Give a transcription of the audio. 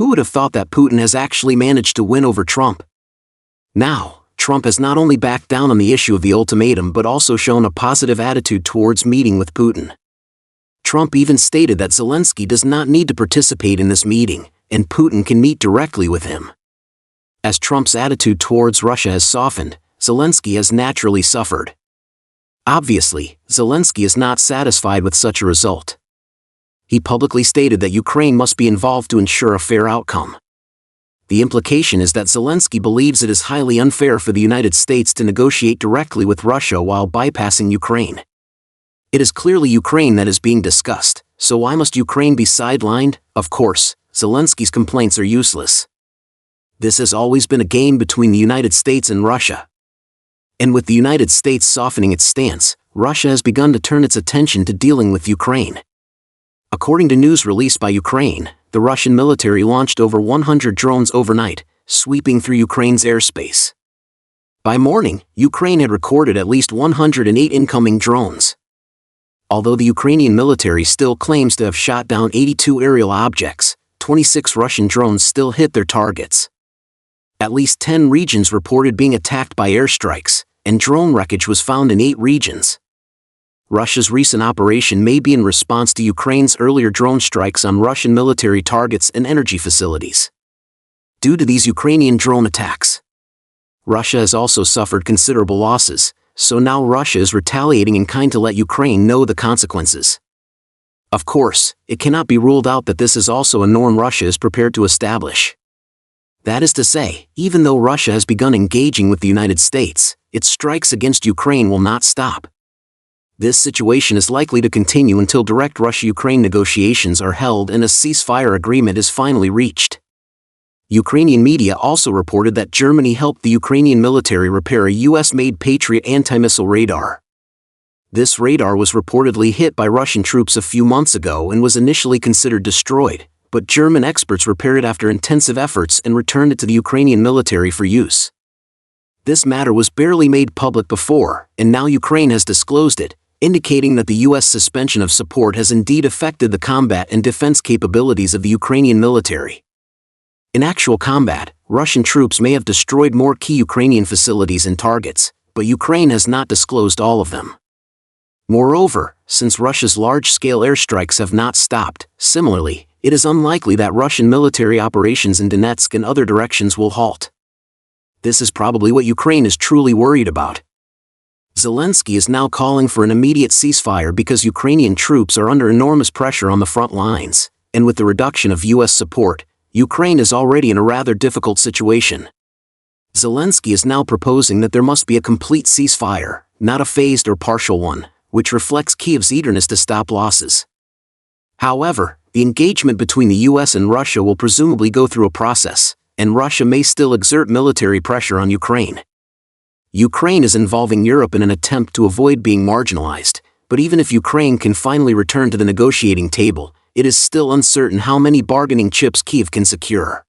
Who would have thought that Putin has actually managed to win over Trump? Now, Trump has not only backed down on the issue of the ultimatum but also shown a positive attitude towards meeting with Putin. Trump even stated that Zelensky does not need to participate in this meeting, and Putin can meet directly with him. As Trump's attitude towards Russia has softened, Zelensky has naturally suffered. Obviously, Zelensky is not satisfied with such a result. He publicly stated that Ukraine must be involved to ensure a fair outcome. The implication is that Zelensky believes it is highly unfair for the United States to negotiate directly with Russia while bypassing Ukraine. It is clearly Ukraine that is being discussed, so why must Ukraine be sidelined? Of course, Zelensky's complaints are useless. This has always been a game between the United States and Russia. And with the United States softening its stance, Russia has begun to turn its attention to dealing with Ukraine. According to news released by Ukraine, the Russian military launched over 100 drones overnight, sweeping through Ukraine's airspace. By morning, Ukraine had recorded at least 108 incoming drones. Although the Ukrainian military still claims to have shot down 82 aerial objects, 26 Russian drones still hit their targets. At least 10 regions reported being attacked by airstrikes, and drone wreckage was found in 8 regions. Russia's recent operation may be in response to Ukraine's earlier drone strikes on Russian military targets and energy facilities. Due to these Ukrainian drone attacks, Russia has also suffered considerable losses, so now Russia is retaliating in kind to let Ukraine know the consequences. Of course, it cannot be ruled out that this is also a norm Russia is prepared to establish. That is to say, even though Russia has begun engaging with the United States, its strikes against Ukraine will not stop. This situation is likely to continue until direct Russia-Ukraine negotiations are held and a ceasefire agreement is finally reached. Ukrainian media also reported that Germany helped the Ukrainian military repair a U.S.-made Patriot anti-missile radar. This radar was reportedly hit by Russian troops a few months ago and was initially considered destroyed, but German experts repaired it after intensive efforts and returned it to the Ukrainian military for use. This matter was barely made public before, and now Ukraine has disclosed it, indicating that the U.S. suspension of support has indeed affected the combat and defense capabilities of the Ukrainian military. In actual combat, Russian troops may have destroyed more key Ukrainian facilities and targets, but Ukraine has not disclosed all of them. Moreover, since Russia's large-scale airstrikes have not stopped, similarly, it is unlikely that Russian military operations in Donetsk and other directions will halt. This is probably what Ukraine is truly worried about. Zelensky is now calling for an immediate ceasefire because Ukrainian troops are under enormous pressure on the front lines, and with the reduction of U.S. support, Ukraine is already in a rather difficult situation. Zelensky is now proposing that there must be a complete ceasefire, not a phased or partial one, which reflects Kyiv's eagerness to stop losses. However, the engagement between the U.S. and Russia will presumably go through a process, and Russia may still exert military pressure on Ukraine. Ukraine is involving Europe in an attempt to avoid being marginalized, but even if Ukraine can finally return to the negotiating table, it is still uncertain how many bargaining chips Kyiv can secure.